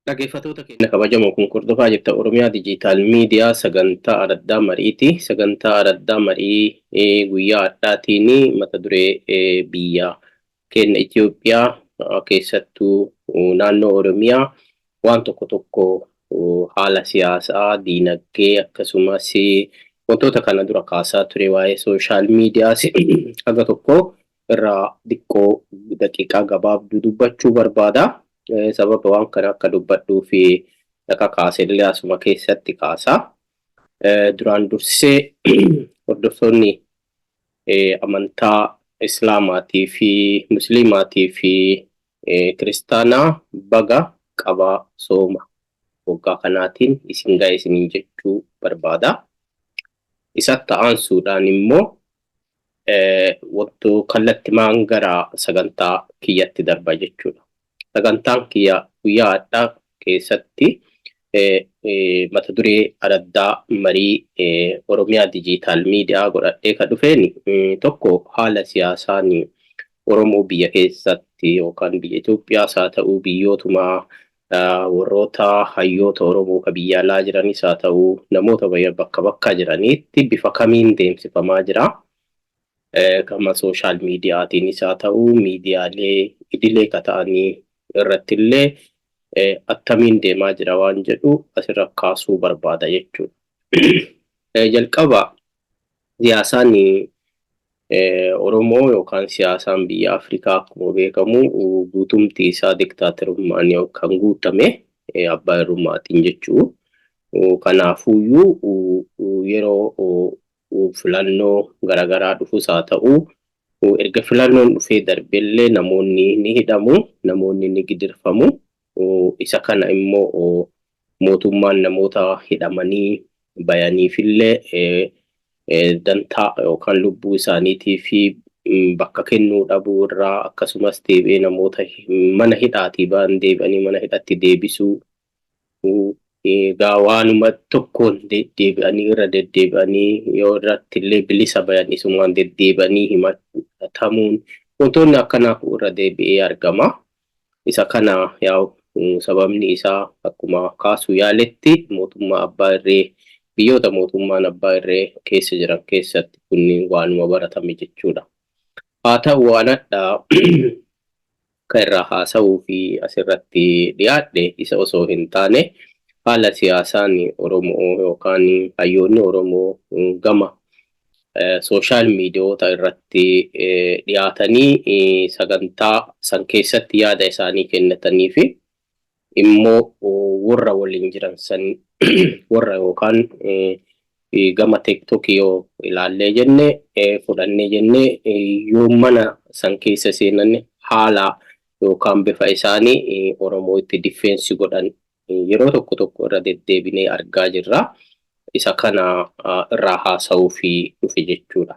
Dhaggeeffattoota keenya kabajamoo kun hordofaa jirtan Oromiyaa Dijiitaal Miidiyaa sagantaa addaa mariiti. Sagantaa addaa marii guyyaa addaatiin mata duree biyya keenya Itoophiyaa keessattuu naannoo Oromiyaa waan tokko haala siyaasaa, diinagdee akkasumas wantoota kana dura kaasaa ture waa'ee sooshaal miidiyaas haga tokko irraa xiqqoo daqiiqaa gabaabduu dubbachuu barbaada. Sababa waan kana akka dubbadhuu fi dhaqa kaasellee asuma keessatti kaasaa. Duraan dursee hordoftoonni amantaa Islaamaatii fi Musliimaatii fi Kiristaanaa baga qabaa sooma waggaa kanaatiin isin ga'e isiniin jechuu barbaada. Isatti aansuudhaan immoo wanto kallattimaan gara sagantaa kiyyatti darba jechuudha. Sagantaan kiyya guyyaa addaa keessatti mata duree addaa marii Oromiyaa Dijiitaal Miidiyaa godhadhee kan dhufeen tokko haala siyaasaan Oromoo biyya keessatti yookaan biyya Itoophiyaas haa ta'uu biyyootuma warroota hayyoota Oromoo ka biyya alaa jiranis haa ta'uu namoota bakka bakka jiranitti bifa kamiin deemsifamaa jira. Gama sooshaal miidiyaatiinis haa ta'uu miidiyaalee idilee ka ta'anii irrattillee attamiin deemaa jira waan jedhu asirra kaasuu barbaada jechuudha. Jalqaba siyaasaan Oromoo yookaan siyaasaan biyya Afrikaa akkuma beekamu guutumti isaa diktaatorummaan kan guutame abbaa irrummaatiin jechuu. Kanaafuyyuu yeroo filannoo garaagaraa dhufus haa ta'uu erga filannoon dhufee darbellee namoonni ni hidhamu, namoonni ni gidirfamu. Isa kana immoo mootummaan namoota hidhamanii bayaniifillee dantaa yookaan lubbuu isaaniitii fi bakka kennuu dhabuu irraa akkasumas deebi'ee namoota mana hidhaatii ba'an deebi'anii mana hidhatti deebisuu waanuma tokkoon deddeebi'anii irra deddeebi'anii yoo irrattillee bilisa bayan isumaan deddeebi'anii himatamuun wantoonni akkanaa irra deebi'ee argama. Isa kana sababni isaa akkuma kaasuu yaaletti mootummaa abbaa irree biyyoota mootummaan abbaa irree keessa jiran keessatti kunniin waanuma baratame jechuudha. Haa ta'u waan addaa kan irraa haasa'uu fi asirratti dhiyaadhe isa osoo hin taane haala siyaasaan Oromoo yookaan hayyoonni Oromoo gama sooshaal miidiyoota irratti dhiyaatanii sagantaa san keessatti yaada isaanii kennatanii fi immoo warra waliin jiran san warra yookaan gama TikTok yoo ilaallee jenne fudhannee jenne yoo mana san keessa seenan haala yookaan bifa isaanii Oromoo itti difeensi godhan yeroo tokko irra deddeebinee argaa jirra. Isa kana irraa haasa'uu fi dhufe jechuudha.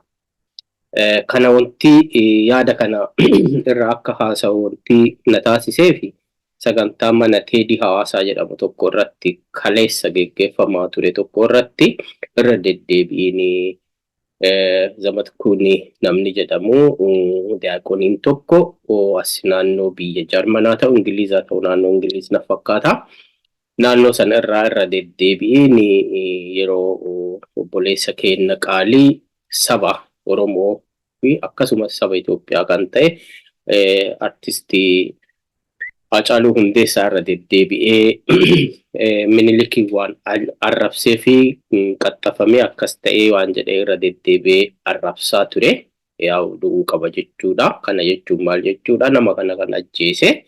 Kana wanti yaada kana irraa akka haasa'u wanti na taasisee fi sagantaa mana teedii hawaasaa jedhamu tokko irratti kaleessa geggeeffamaa ture tokko irratti irra deddeebiin Zamatkuun namni jedhamu diyaaqoniin tokko as naannoo biyya Jarmanaa ta'u Ingilizaa ta'u naannoo Ingiliz na fakkaata. Naannoo sana irra deddeebiin yeroo obboleessa keenya qaalii saba Oromoo fi akkasumas saba Itoophiyaa kan ta'e artistii Haacaaluu Hundeessaa irra deddeebi'ee Minilikii waan arrabsee fi qaxxafamee akkas ta'ee waan jedhee irra deddeebi'ee arrabsaa ture. Yaa'u du'uu qaba jechuudha. Kana jechuun maal jechuudha? Nama kana kan ajjeese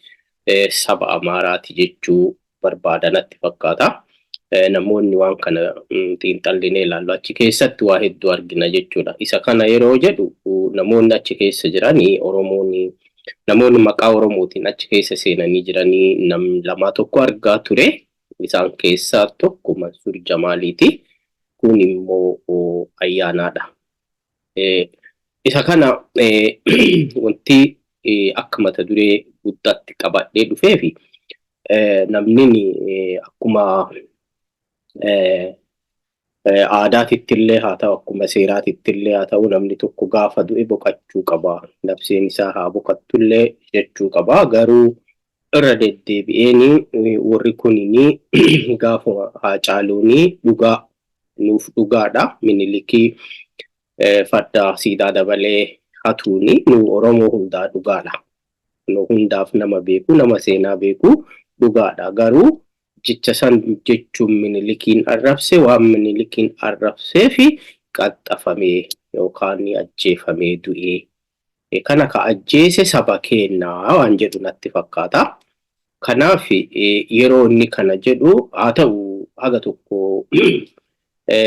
saba Amaaraati jechuu barbaadanatti fakkaata. Namoonni waan kana xiinxallinee ilaallu achi keessatti waa hedduu argina jechuudha. Isa kana yeroo jedhu namoonni achi keessa jiranii namoonni maqaa Oromootiin achi keessa seenanii jiranii lama tokko argaa ture. Isaan keessaa tokko Mansuur Jamaaliiti. Kun immoo Ayyaanaadha. Isa kana wanti akka mata duree guddaatti qabadhee dhufee fi namni akkuma aadaatittillee haa ta'u akkuma seeraatittillee haa ta'u namni tokko gaafa du'e boqachuu qaba. Nafseen isaa haa boqattullee jechuu qaba. Garuu irra deddeebi'een warri kunini gaafa Haacaaluuni nuuf dhugaadha. Minilikii farda siidaa dabalee hatuuni nu Oromoo hundaa dhugaadha. Nu hundaaf nama beeku, nama seenaa beeku dhugaadha. Garuu jecha san jechuun Minilikiin arrabse waan Minilikiin arrabsee fi qaxxafamee yookaan ajjeefamee du'ee. Kana ka ajjeese saba keenyaa waan jedhu natti fakkaata. Kanaaf yeroo inni kana jedhu haa ta'u haga tokko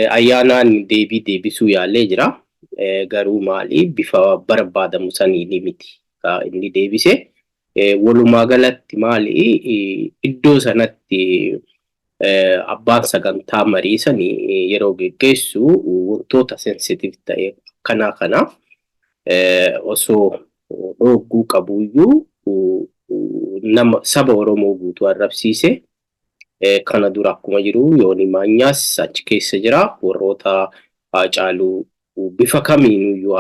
ayyaanaan deebisuu yaalee jira. Garuu maali bifa barbaadamu saniin miti inni deebise. Walumaa galatti maali iddoo sanatti abbaan sagantaa marii sanii yeroo geggeessu wantoota sensitive ta'e kana osoo dhogguu qabuyyuu nama saba Oromoo guutuu arrabsiise. Kana dura akkuma jiru Yooni Maanyaas achi keessa jira. Warroota Haacaaluu bifa kamiinuyyuu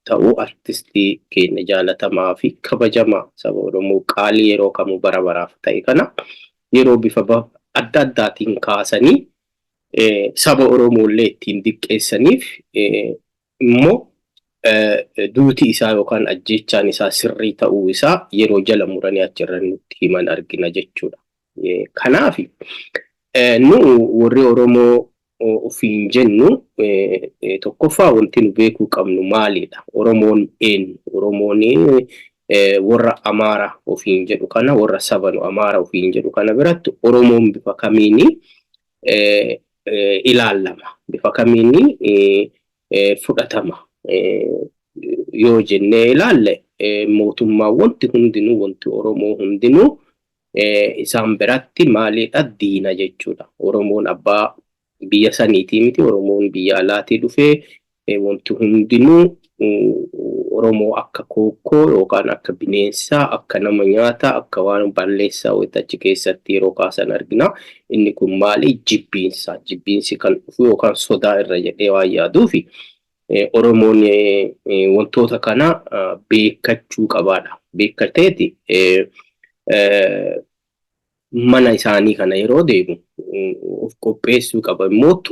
ta'u artistii keenya jaalatamaa fi kabajamaa saba Oromoo qaalii yeroo kamuu bara baraaf ta'e kana yeroo bifa adda addaatiin kaasanii saba Oromoollee ittiin diqqeessaniif immoo duuti isaa yookaan ajjechaan isaa sirrii ta'uu isaa yeroo jala muranii achirra nutti himan argina jechuudha. Kanaaf nu warri Oromoo ofiin jennu tokkoffaa wanti nu beekuu qabnu maalidha? Oromoon eenyu? Oromoon warra Amaara ofiin jedhu kana warra saba Amaara ofiin jedhu kana biratti Oromoon bifa kamiini ilaalama? Bifa kamiini fudhatama? Yoo jennee ilaalle mootummaa wanti hundinuu wanti Oromoo hundinuu isaan biratti maalidha? Diina jechuudha. Oromoon abbaa biyya saniitii miti. Oromoon biyya alaatii dhufee wanti hundinuu Oromoo akka kookkoo yookaan akka bineensaa akka nama nyaata akka waan balleessaa achi keessatti yeroo kaasan argina. Inni kun maali? Jibbiinsa. Jibbiinsi kan dhufu yookaan sodaa irra jedhee waan yaaduufi Oromoon wantoota kana beekachuu qabaadha. Beekateeti mana isaanii kana yeroo deemu of qopheessuu qaba. Immoo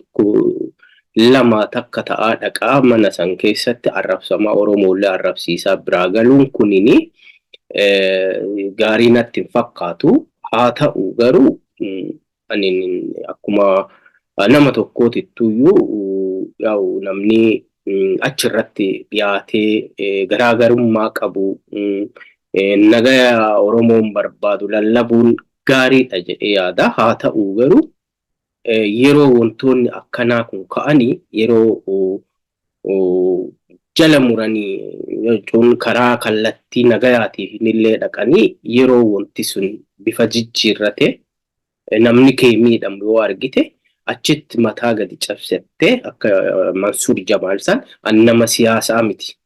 lama takka ta'aa dhaqaa mana san keessatti arrabsamaa Oromoollee arrabsiisaa biraa galuun kunini gaarii natti hin fakkaatu. Haa ta'u garuu ani akkuma nama tokkootittuyyu yaa'u namni achirratti dhiyaatee garaagarummaa qabu nagaya Oromoon barbaadu lallabuun gaariidha jedhee yaada. Haa ta'u garuu yeroo wantoonni akkanaa kun ka'anii yeroo jala muranii jechuun karaa kallattii nagayaatiif illee dhaqanii yeroo wanti sun bifa jijjiirrate namni kee miidhamu yoo argite achitti mataa gadi cabsattee akka Mansuur Jamaal san nama siyaasaa miti.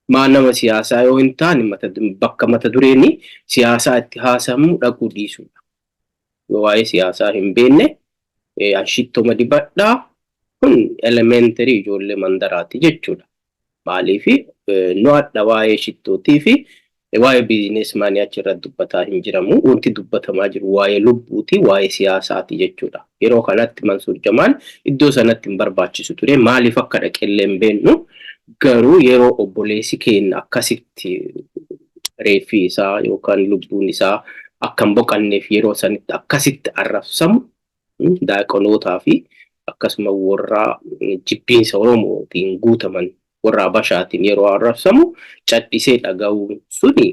Nama siyaasaa yoo hin taane bakka mata dureeni siyaasaa itti haasamu dhaquu dhiisuudha. Yoo waa'ee siyaasaa hin beekne ashittoma dibadhaa kun elementary ijoollee mandaraati jechuudha. Maaliif nu adda waa'ee shittootii fi waa'ee biizineesmaanii achirratti dubbataa hin jiramu. Wanti dubbatamaa jiru waa'ee lubbuuti, waa'ee siyaasaati jechuudha. Yeroo kanatti Mansuur Jamaal iddoo sanatti hin barbaachisu ture. Maaliif akka dhaqellee hin beeknu. Garuu yeroo obboleessi keenya akkasitti reeffi isaa yookaan lubbuun isaa akka hin boqanneef yeroo sanitti akkasitti arrabsamu daaqonootaa fi akkasuma warra jibbiinsa Oromootiin guutaman warra Habashaatiin yeroo arrabsamu cadhisee dhaga'uun suni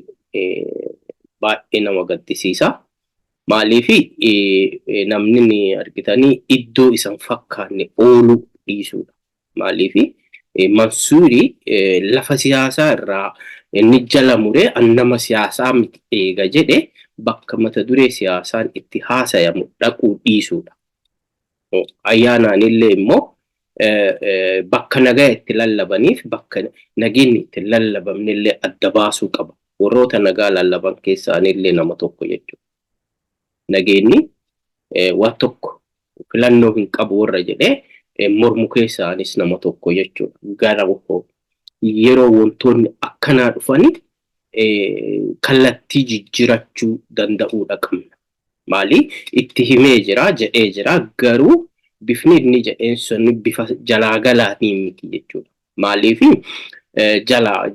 baay'ee nama gaddisiisa. Maaliif namni argitanii iddoo isan fakkaanne ooluu dhiisuudha. Maaliif Mansuuri lafa siyaasaa irraa inni jala muree nama siyaasaa miti eega jedhe bakka mata duree siyaasaan itti haasayamu dhaquu dhiisuudha. Ayyaanaan illee immoo bakka nagaa itti lallabaniif bakka nageenyi itti lallabamne illee adda baasuu qaba. Warroota nagaa lallaban keessaa illee nama tokko jechuudha. Nageenyi waan tokko filannoo hin qabu warra jedhee mormu keessaanis nama tokko jechuudha. Gara yeroo wantoonni akkanaa dhufanii kallattii jijjiirachuu danda'uudha qabna. Maali itti himee jira jedhee jira garuu bifni inni jedheen sun bifa jalaa galaatiin miti jechuudha. Maaliif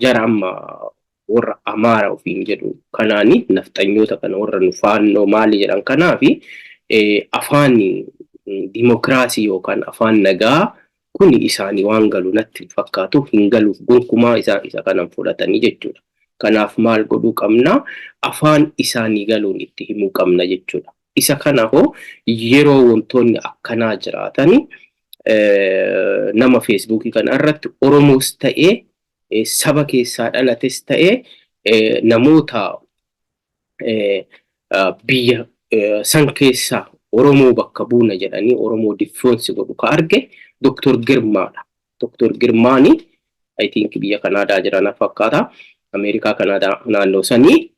jara amma warra Amaara ofiin jedhu kanaani nafxanyoota kana warra nu faannoo maali jedhan kanaafi afaan dimokiraasii yookaan afaan nagaa kun isaanii waan galu natti fakkaatu hin galuuf gonkumaa isa kanan fudhatanii jechuudha. Kanaaf maal godhuu qabna afaan isaanii galuun itti himuu qabna jechuudha. Isa kanaafoo yeroo wantoonni akkanaa jiraatani nama Facebookii kana irratti Oromoos ta'ee saba keessaa dhalates ta'ee namoota biyya san keessaa Oromoo bakka buuna jedhanii Oromoo diffoonsi godhu ka arge Dr. Girmaadha. Dr. Girmaani I think biyya Kanaadaa jirana fakkaata. Ameerikaa Kanaadaa naannoo sanii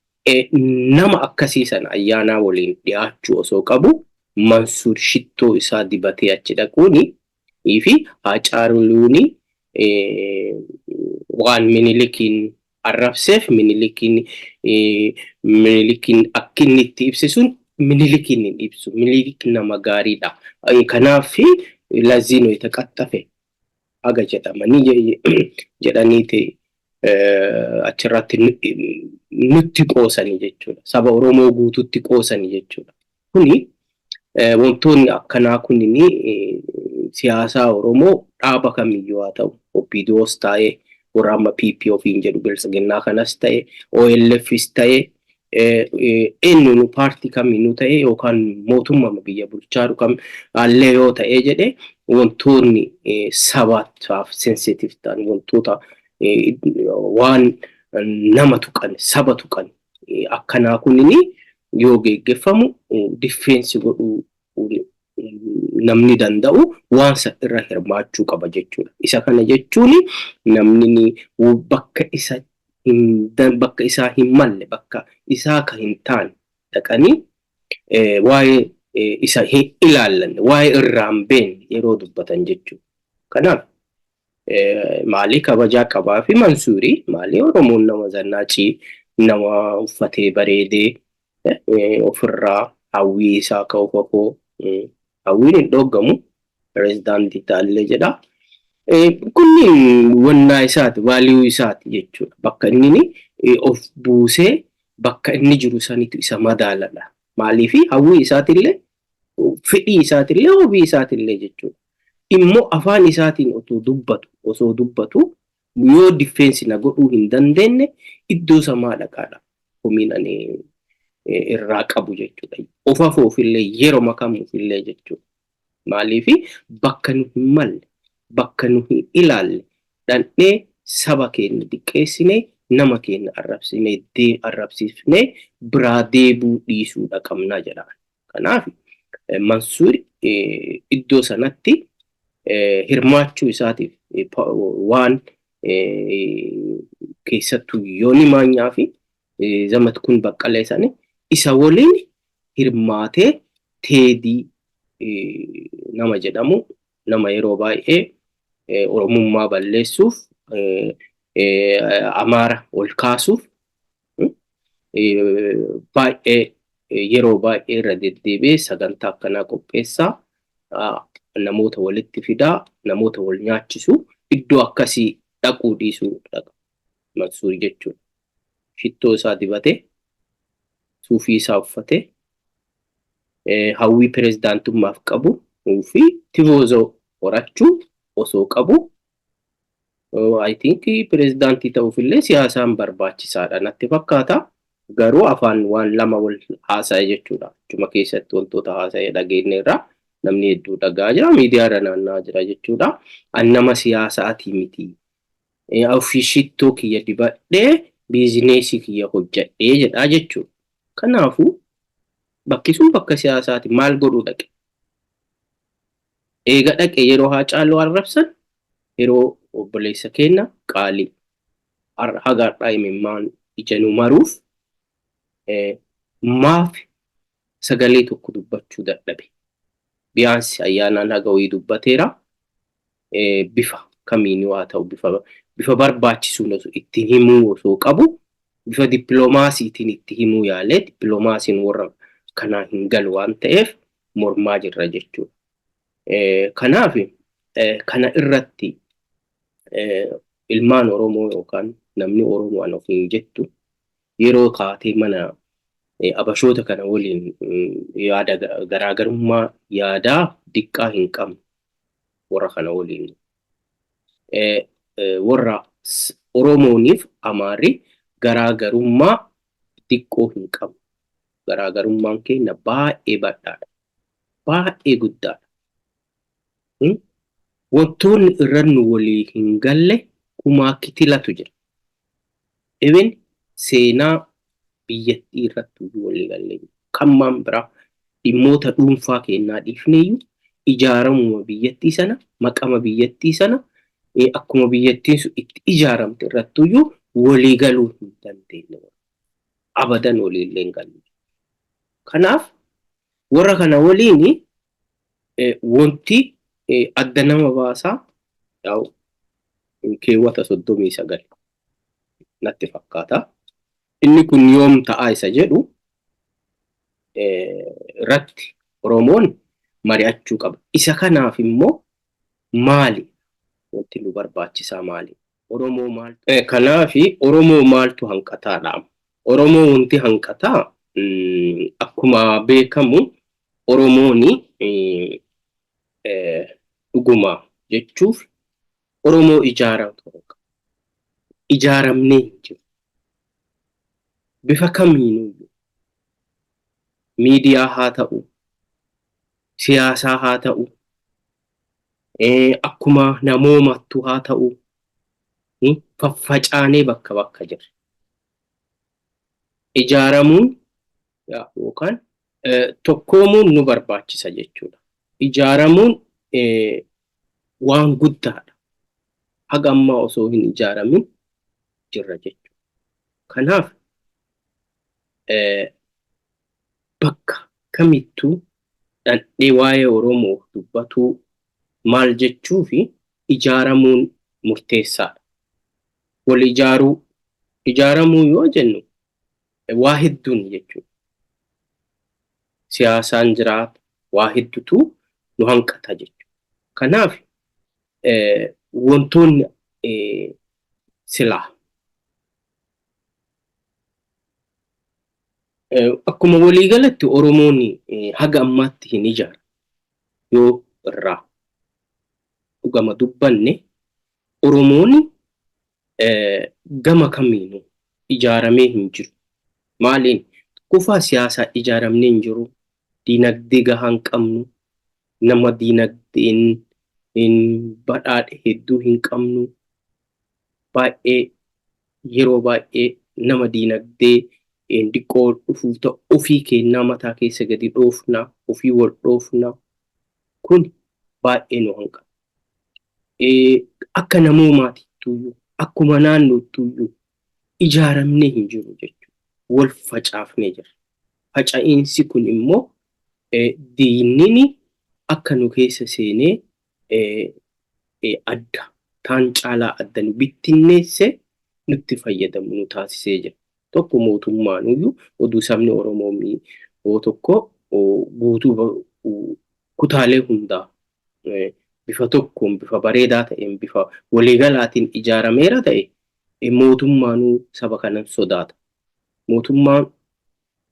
nama akkasii sana ayyaanaa waliin dhiyaachuu osoo qabu Mansuur shittoo isaa dibatee achi dhaquuni fi Haacaaluuni waan Minilikiin arrabseef Minilikiin akkinni itti ibse sun Minilikiin hin ibsu. Minilik nama gaariidha. Kanaaf laziinoo itti qaxxafe aga jedhamanii jedhaniiti achirratti nutti qoosanii jechuudha. Saba Oromoo guututti qoosanii jechuudha. Kuni wantoonni akkanaa kunini siyaasaa Oromoo dhaaba kamiyyuu haa ta'u OPDOs ta'ee warra amma PP ofiin jedhu Biltsiginnaa kanas ta'e OLFs ta'e eenyuun paartii kamiinuu ta'e yookaan mootummaa biyya bulchaa kam allee yoo ta'e jedhe wantoonni sabaaf sensitive ta'an wantoota waan nama tuqan saba tuqan akkanaa kunini yoo geggeeffamu difeensi godhuu namni danda'u waan irra hirmaachuu qaba jechuudha. Isa kana jechuun namni bakka isaa hin malle bakka isaa ka hin taane dhaqanii waa'ee isa hin ilaallanne waa'ee irraan beenne yeroo dubbatan jechuudha. Kanaaf maali kabajaa qabaa fi Mansuurii maali Oromoon nama zannaachii nama uffatee bareedee ofirraa hawwii isaa ka ofakoo hawwiin hin dhoogamu pirezidaantii taallee jedha. Kunniin wannaa isaati vaaliyuu isaati jechuudha. Bakka inni of buusee bakka inni jiru sanitu isa madaaladha. Maaliif hawwii isaatillee fedhii isaatillee hobbii isaatillee jechuudha. Immoo afaan isaatiin osoo dubbatu yoo difeensi na godhuu hin dandeenye iddoo samaa dhaqaadha. Homiinani irraa qabu jechuudha. Ofafoofillee yeroo makamuufillee jechuudha. Maaliif bakka nu hin malle bakka nu hin ilaalle dhandhee saba keenya diqqeessine nama keenya arrabsiifne biraa deebuu dhiisuudha qabnaa jedhaan. Kanaaf Mansuur iddoo sanatti hirmaachuu isaatiif waan keessattuu Yooni Maanyaa fi Zamatkun Baqqalee sanii isa waliin hirmaatee Teedii nama jedhamu nama yeroo baay'ee Oromummaa balleessuuf Amaara ol kaasuuf baay'ee yeroo baay'ee irra deddeebi'ee sagantaa akkanaa qopheessaa namoota walitti fidaa namoota wal nyaachisu iddoo akkasii dhaquu dhiisuu dhaqa Mansuur jechuudha. Shittoo isaa dibatee suufii isaa uffatee hawwii pirezidaantummaaf qabu fi tifoozoo horachuu osoo qabu I think pirezidaantii ta'uufillee siyaasaan barbaachisaadha natti fakkaata. Garuu afaan waan lama wal haasa'e jechuudha. Achuma keessatti wantoota haasa'e dhageenyeerra namni hedduu dhagaa jira miidiyaarra naanna'aa jira jechuudha. Nama siyaasaatii miti. Ofii shittoo kiyya dibadhee biizineesii kiyya hojjedhee jedhaa jechuudha. Kanaafuu bakki sun bakka siyaasaati maal godhuu dhaqe? Eega dhaqe yeroo Haacaaluu arrabsan yeroo obboleessa keenya Qaalii hagaadhaa imimmaan ija nu maruuf maaf sagalee tokko dubbachuu dadhabe. Biyaansi ayyaanaan haga wayii dubbateera. Bifa kamiinuu haa ta'u bifa barbaachisuun ittiin himuu osoo qabu bifa dippiloomaasiitiin itti himuu yaalee dippiloomaasiin warra kanaa hin galu waan ta'eef mormaa jirra jechuudha. Kanaaf kana irratti ilmaan Oromoo yookaan namni Oromoo an ofiin jettu yeroo kaatee mana abashoota kana waliin yaada garaagarummaa yaadaa diqqaa hin qabne warra kana waliin warra Oromooniif Amaarri garaagarummaa diqqoo hin qabu. Garaagarummaan keenya baay'ee bal'aadha. Baay'ee guddaadha. Wantoonni irra nu walii hin galle kumaa kitilatu jira. Even seenaa biyyattii irratti walii galle kammaan biraa dhimmoota dhuunfaa keenyaa dhiifneeyyuu ijaaramuma biyyattii sana maqama biyyattii sana akkuma biyyattiin sun itti ijaaramte irrattuyyuu walii galuu hin dandeenye. Abadan waliillee hin galle. Kanaaf warra kana waliin wanti adda nama baasaa yaa'u keewwata 39 natti fakkaata. Inni kun yoom ta'aa isa jedhu irratti Oromoon mari'achuu qaba. Isa kanaaf immoo maali wanti nu barbaachisaa maali? Oromoo maal? Kanaaf Oromoo maaltu hanqataadha? Oromoo wanti hanqataa akkuma beekamu Oromooni dhuguma jechuuf Oromoo ijaaramnee hin jiru. Bifa kamiinuu miidiyaa haa ta'u, siyaasaa haa ta'u, akkuma namoomattu haa ta'u, faffacaanee bakka bakka jira. Ijaaramuun yookaan tokkoomuun nu barbaachisa jechuudha. Ijaaramuun waan guddaadha. Haga ammaa osoo hin ijaaramin jirra jechuudha. Kanaaf bakka kamittuu dhandhee waa'ee Oromoo dubbatuu maal jechuu fi ijaaramuun murteessaadha. Wal ijaaramuu yoo jennu waa hedduun jechuudha. Siyaasaan jiraata waa hedduutu nu hanqata jechuudha. Kanaaf wantoonni silaa akkuma waliigalatti Oromoon haga ammaatti hin ijaaru yoo irraa dhugama dubbanne Oromoon gama kamiinuu ijaaramee hin jiru. Maaliin kufaa siyaasaa ijaaramnee hin jiru. Diinagdee gahaa hin qabnu. Nama diinagdeen badhaadhe hedduu hin qabnu. Baay'ee yeroo baay'ee nama diinagdee diqqoo dhufuuf ta'u ofii kennaa mataa keessa gadi dhoofna, ofii wal dhoofna. Kun baay'ee nu hanqata. Akka namoomaatiittuyyu akkuma naannoottuyyu ijaaramnee hin jiru jechuudha. Wal facaafnee jira. Faca'iinsi kun immoo diinni akka nu keessa seenee adda taan caalaa adda nu bittinneesse nutti fayyadamu nu taasisee jira. Tokko mootummaanuyyuu oduu sabni Oromoo tokko guutuu kutaalee hundaa bifa tokkoon bifa bareedaa ta'een bifa waliigalaatiin ijaarameera ta'e mootummaanuu saba kanan sodaata. Mootummaan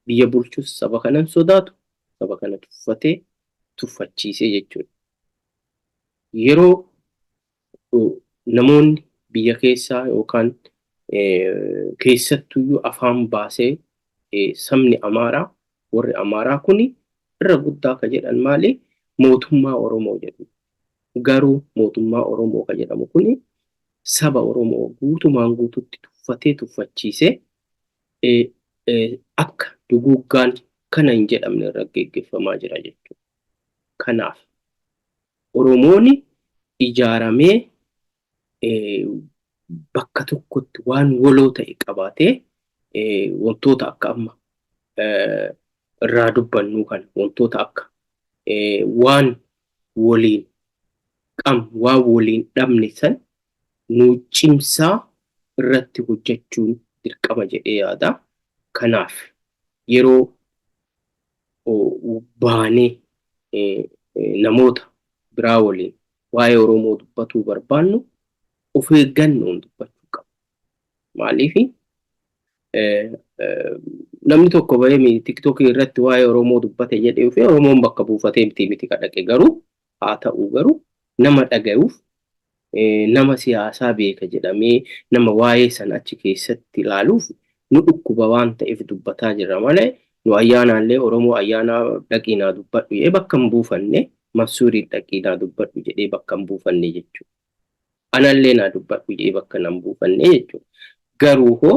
biyya bulchus saba kanan sodaatu, saba kana tuffatee tuffachiisee jechuudha. Yeroo namoonni biyya keessaa yookaan keessattuyyuu afaan baasee sabni Amaaraa warri Amaaraa kuni irra guddaa ka jedhan maali? Mootummaa Oromoo jedhu. Garuu mootummaa Oromoo ka jedhamu kuni saba Oromoo guutumaan guututti tuffatee tuffachiisee akka duguuggaan kana hin jedhamne irra geggeeffamaa jira jechuudha. Kanaaf Oromoon ijaaramee bakka tokkotti waan waloo ta'e qabaatee wantoota akka amma irraa dubbannu kan wantoota akka waan waliin waan waliin dhabne san nu cimsaa irratti hojjechuun dirqama jedhee yaada. Kanaaf yeroo baanee namoota biraa waliin waa'ee Oromoo dubbatuu barbaannu of eeggannoon dubbachuu qabna. Maaliifi namni tokko bahee TikTokii irratti waa'ee Oromoo dubbate jedhee fi Oromoon bakka buufatee miti kadhaqe garuu haa ta'u garuu nama dhaga'uuf nama siyaasaa beeka jedhamee nama waa'ee san achi keessatti ilaaluuf nu dhukkuba waan ta'eef dubbataa jirra malee nu ayyaanaallee Oromoo ayyaanaa dhaqiinaa dubbadhu jedhee bakka hin buufanne Mansuurii dhaqiinaa dubbadhu jedhee bakka hin buufanne jechuudha. Anallee naa dubbadhu jedhee bakka hin buufanne jechuudha. Garuu hoo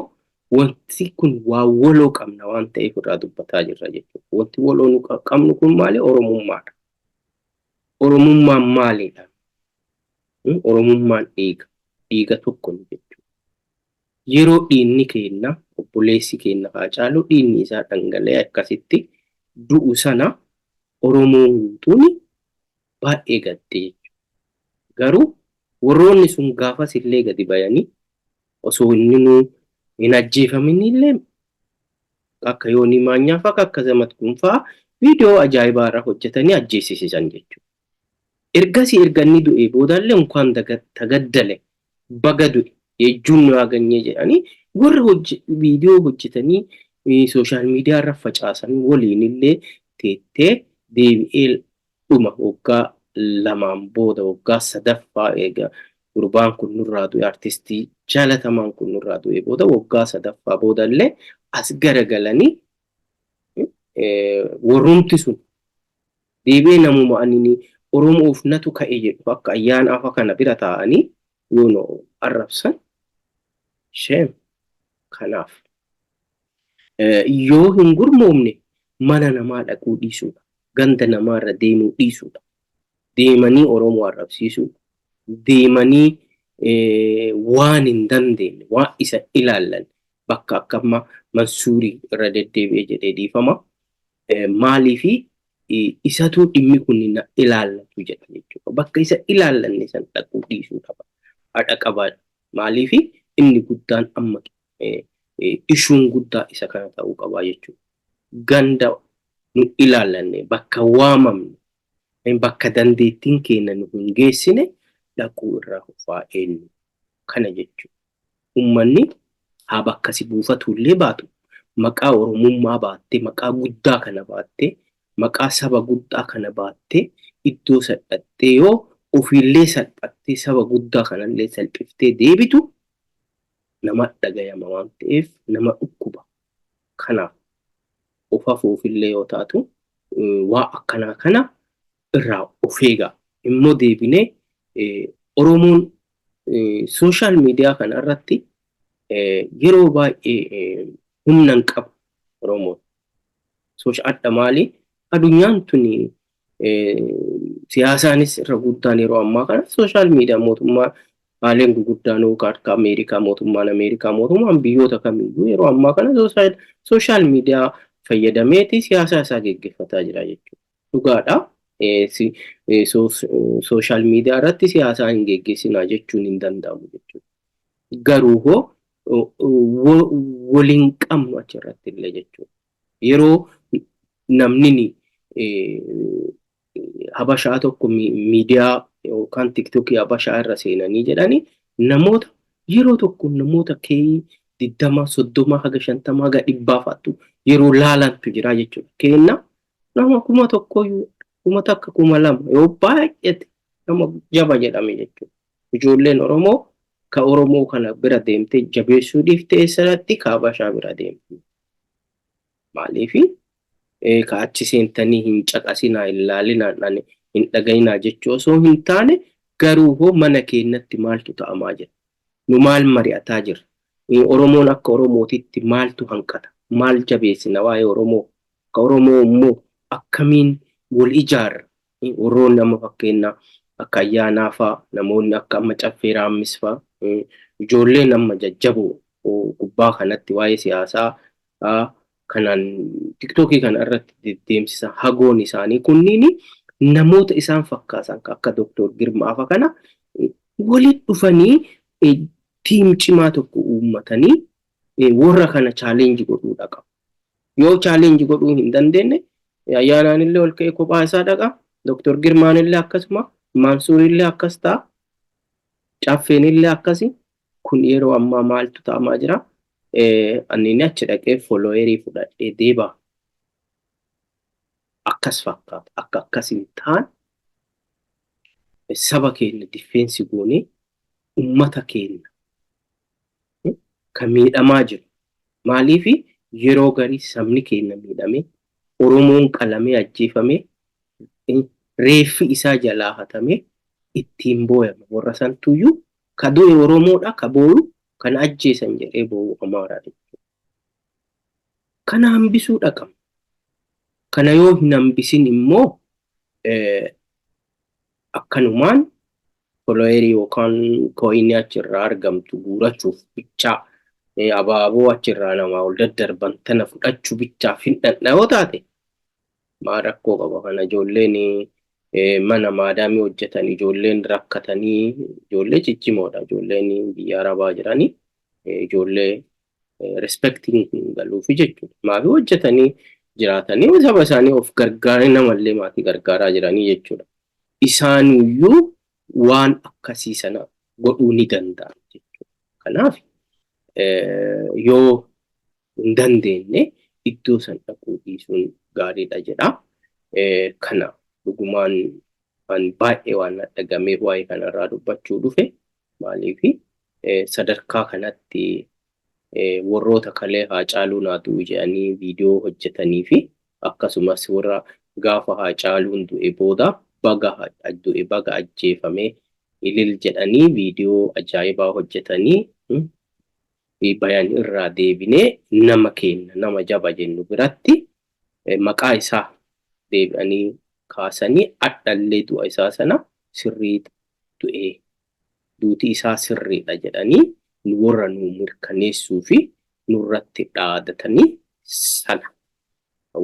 wanti kun waa waloo qabna waan ta'eef irraa dubbataa jirra jechuudha. Wanti waloo nu qabnu kun maali? Oromummaadha. Oromummaan maalidha? Oromummaan dhiiga tokko jechuudha. Yeroo dhiinni keenya obboleessi keenya Haacaaluu dhiinni isaa dhangala'ee akkasitti du'u sana Oromoon guutuun baay'ee gadde jechuudha. Garuu warroonni sun gaafas illee gadi bayanii osoo inni hin ajjeefamin illee akka Yoonii Maanyaa fa'aa akka Zamat Gonfaa viidiyoo ajaa'ibaa irraa hojjetanii ajjeesisisan jechuudha. Ergasii erganni du'ee boodaallee unkaan tagaddale baga du'e jechuun nu aganyee jedhanii warra viidiyoo hojjetanii sooshaal miidiyaa irra facaasan waliin illee teettee deebi'ee dhuma waggaa lamaan booda waggaa sadaffaa eega gurbaan kun nurraa du'e artistii jaalatamaan kun nurraa du'e booda waggaa sadaffaa boodallee as garagalanii warrumti sun deebi'ee namuma anini Oromoof natu ka'e jedhu akka ayyaanaaf kana bira taa'anii yoo arrabsan sheem. Kanaaf yoo hin gurmoomne mana namaa dhaquu dhiisuudha. Ganda namaarra deemuu dhiisuudha. Deemanii Oromoo arrabsiisuudha. Deemanii waan hin dandeenye waan isa ilaallan bakka akkamma Mansuurii irra deddeebi'ee jedhee dhiifama. Maaliifi isatu dhimmi kun na ilaallatu jedha jechuudha. Bakka isa ilaallanne san dhaquu dhiisuu qaba. Haadha qabaadha. Maaliifi inni guddaan amma ishuun guddaa isa kana ta'uu qaba jechuudha. Ganda nu ilaallanne bakka waamamne bakka dandeettiin keenya nu hin geessine dhaquu irraa hufaa eenyu kana jechuudha. Uummanni haa bakka si buufatullee baatu maqaa Oromummaa baattee maqaa guddaa kana baattee maqaa saba guddaa kana baattee iddoo salphattee yoo ofiillee salphattee saba guddaa kanallee salphiftee deebitu nama dhagayama waan ta'eef nama dhukkuba. Kanaaf of hafuufillee yoo taatu waa akkanaa kana irraa of eegaa. Immoo deebinee Oromoon sooshaal miidiyaa kana irratti yeroo baay'ee humna hin qabu Oromoon. Adda maalii addunyaan tuni siyaasaanis irra guddaan yeroo ammaa kana sooshaal miidiyaa mootummaa haaleen gurguddaan akka Ameerikaa mootummaan biyyoota kamiyyuu yeroo ammaa kana sooshaal miidiyaa fayyadameeti siyaasa isaa geggeeffataa jira jechuudha. Dhugaadha. Sooshaal miidiyaa irratti siyaasaa hin geggeessinaa jechuun hin danda'amu jechuudha. Garuu hoo waliin qabnu achirratti illee jechuudha. Yeroo namni Habashaa tokko miidiyaa yookaan TikTokii Habashaa irra seenanii jedhanii namoota yeroo tokko namoota keeyii 20 30 haga 50 haga 100 fa'aatu yeroo laalantu jira jechuudha. Kenna nama 1,000 kuma takka 2,000 yoo baay'ate nama jaba jedhame jechuudha. Ijoolleen Oromoo ka Oromoo kana bira deemtee jabeessuu dhiiftee eessatti ka Habashaa bira deemti. Maaliifi ka achi seentanii hin caqasinaa hin laalinaa hin dhagayinaa jechuu osoo hin taane garuu hoo mana keenyatti maaltu ta'amaa jira. Nu maal mari'ataa jirra. Oromoon akka Oromootitti maaltu hanqata. Maal jabeessina waa'ee Oromoo. Ka Oromoo immoo akkamiin wal ijaarra. Warroonni amma fakkeenyaa akka ayyaanaa fa'aa namoonni akka amma caffee raammis fa'aa ijoolleen amma jajjaboo gubbaa kanatti waa'ee siyaasaa kanaan TikTokii kana irratti deddeemsisan hagoon isaanii kunniin namoota isaan fakkaatan akka Dr. Girmaa fa'aa kana walitti dhufanii tiim cimaa tokko uummatanii warra kana challenge godhuu dhaqa. Yoo challenge godhuu hin dandeenye ayyaanaan illee ol ka'ee kophaa isaa dhaqa. Dr. Girmaan illee akkasuma, Mansuur illee akkas ta'a. Caffeen illee akkasi. Kun yeroo ammaa maaltu ta'amaa jira? Ani achi dhaqee followerii fudhadhee deebi'a. Akkas fakkaata. Akka akkasiin ta'an saba keenya difeensi goonee ummata keenya kan miidhamaa jiru. Maaliif yeroo garii sabni keenya miidhamee Oromoon qalamee ajjeefamee reeffi isaa jalaa hatamee ittiin booyama. Warra santuyyuu ka du'e Oromoodha, ka booyu kan ajjeesan jedhee boo'u Amaaraadha. Kana hambisuu dhaqama. Kana yoo hin hambisin immoo akkanumaan followerii yookaan kooyinii achirraa argamtu guurachuuf bichaa abaaboo achirraa namaa ol daddarban tana fudhachuu bichaaf hin dhandha'oo taate maal rakkoo qaba. Kana ijoolleen mana maadaamii hojjetan, ijoolleen rakkatanii, ijoollee ciccimoodha, ijoolleen biyya Arabaa jiranii, ijoollee respecting hin galuufi jechuudha. Maafi hojjetanii jiraatanii saba isaanii of gargaaranii namallee maatii gargaaraa jiranii jechuudha. Isaanuyyuu waan akkasii sana godhuu ni danda'an jechuudha. Kanaaf yoo hin dandeenye iddoo san dhaquu dhiisuun gaariidha jedha. Kana dhugumaan waan baay'ee waan dhagameef waa'ee kanarraa dubbachuu dhufe. Maaliif sadarkaa kanatti warroota kalee Haacaaluu naatu jedhanii viidiyoo hojjetanii fi akkasumas warra gaafa Haacaaluun du'e booda baga ajjeefamee ilil jedhanii viidiyoo ajaa'ibaa hojjetanii bayan irraa deebinee nama keenya nama jaba jennu biratti maqaa isaa deebi'anii kaasanii addallee du'a isaa sana sirrii du'ee duuti isaa sirriidha jedhanii warra nu mirkaneessuu fi nurratti dhaadatanii sana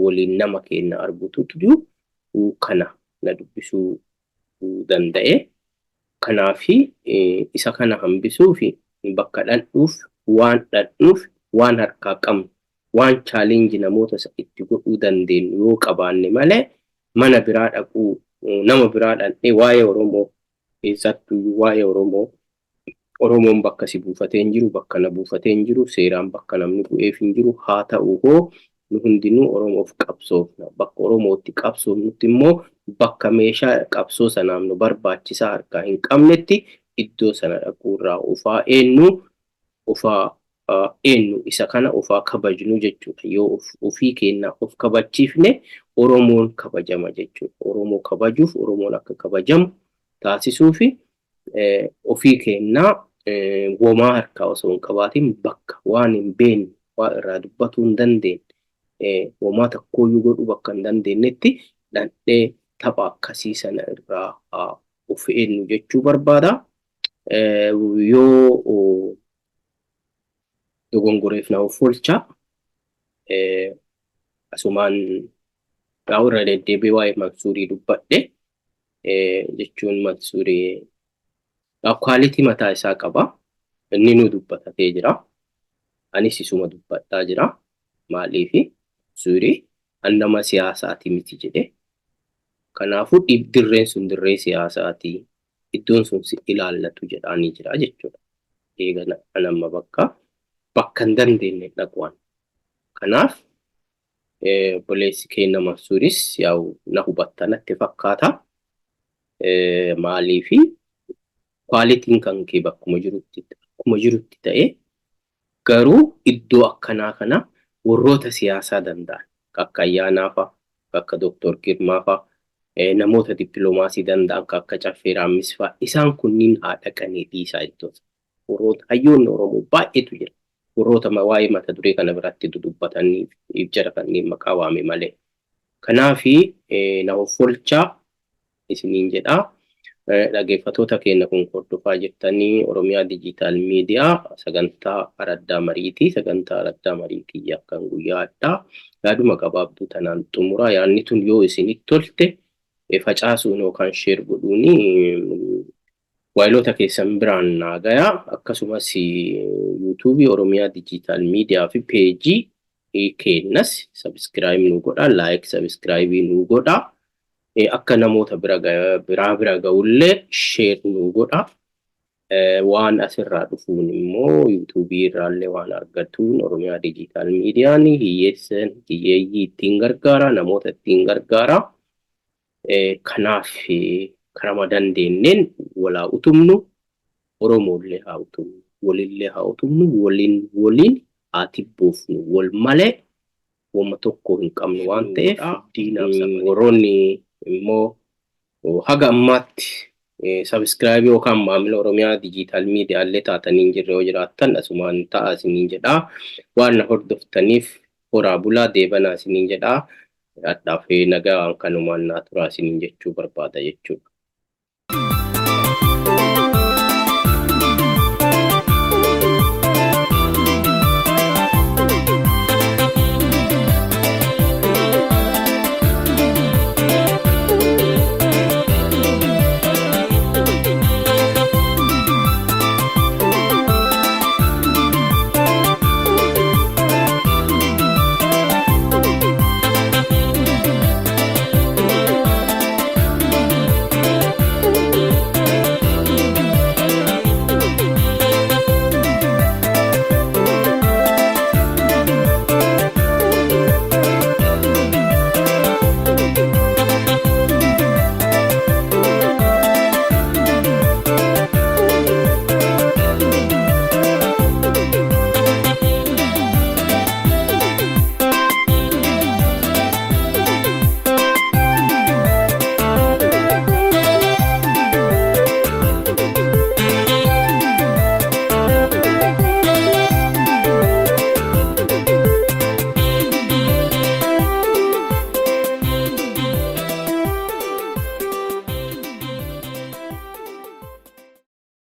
waliin nama keenya arguutu kana na dubbisuu danda'e. Kanaafi isa kana hambisuu fi bakka dhandhuuf waan harkaa qabnu waan challenge namoota itti godhuu dandeenyu yoo qabaanne malee mana biraa dhaquu nama biraa dhandhee waa'ee Oromoo keessattuu waa'ee Oromoon bakka si buufatee hin jiru, bakka na buufatee hin jiru, seeraan bakka namni bu'eef hin jiru. Haa ta'u hoo nu hundinuu Oromoof qabsoofna. Bakka Oromootti qabsoofnutti immoo bakka meeshaa qabsoo sanaaf nu barbaachisaa harkaa hin qabnetti iddoo sana dhaquurraa ufaa eenyu isa kana ufaa kabajnu jechuudha. Yoo ofii keenya of kabachiifne Oromoon kabajama jechuudha. Oromoo kabajuuf Oromoon akka kabajamu taasisuu fi ofii keenya womaa harkaa osoo hin qabaatiin bakka waan hin beekne waa irraa dubbatuu hin dandeenye womaa tokkooyyuu godhuu bakka hin dandeenyetti dhandhee tapha akkasii sana irraa of eenyu jechuu barbaada. Yoo dogongoreef na of oolcha asumaan irra deddeebi'ee waa'ee Mansuurii dubbadhe jechuun Mansuurii quality mataa isaa qaba. Inni nu dubbatatee jira. Anis isuma dubbadhaa jira. Maaliif Mansuurii nama siyaasaati miti jedhe. Kanaafuu dirreen sun dirree siyaasaati. Iddoon sun si ilaallatu jedhaanii jira jechuudha. Eegana anamma bakka hin dandeenye dhaquun. Kanaaf boleessi keenya Mansuuris yaa'u na hubattanatti fakkaata. Maaliif quality'n kan kee bakkuma jirutti ta'e garuu iddoo akkanaa kana warroota siyaasaa danda'an akka Ayyaanaa fa'a, akka Dr. Girmaa fa'a, namoota dippiloomaasii danda'an akka Caffee Raammis fa'a isaan kunniin haa dhaqanii dhiisaa iddoosa. Warroota hayyoonni Oromoo baay'eetu jira. Warroota waa'ee mata duree kana biratti dudubbatanii jara kanneen maqaa waame malee. Kanaafi na of oolchaa isiniin jedhaa. Dhaggeeffattoota keenya kun hordofaa jirtanii Oromiyaa Digital Media sagantaa Araddaa Mariitii. Sagantaa Araddaa Mariitii akkan guyyaa addaa yaaduma gabaabduu tanaan xumura. Yaadni tun yoo isinitti tolte facaasuun yookaan share godhuuni Waayilota keessan biraan naagayaa akkasumas YouTube Oromiyaa Digital Media fi peejii kennas subscribe nu godha, like subscribe nu godha. Akka namoota bira ga'ullee share nu godha. Waan asirraa dhufuun immoo YouTube irraallee waan argatuun Oromiyaa Digital Media hiyyeessan hiyyeeyyii ittiin gargaara, namoota ittiin gargaara. Kanaaf karama dandeenyeen walaa utumnu, Oromoollee haa utumnu, walillee haa utumnu, waliin haa tibbuufnu, wal malee wama tokko hin qabnu waan ta'eef warroonni immoo haga ammaatti subscribe yookaan maamila Oromiyaa Digital Media illee taatanii jirre yoo jiraattan asumaan ta'a isiniin jedhaa. Waan hordoftaniif horaa bulaa deebanaa isiniin jedhaa. Adhaaf nagaa kanumaan naa turaa isiniin jechuu barbaada jechuudha.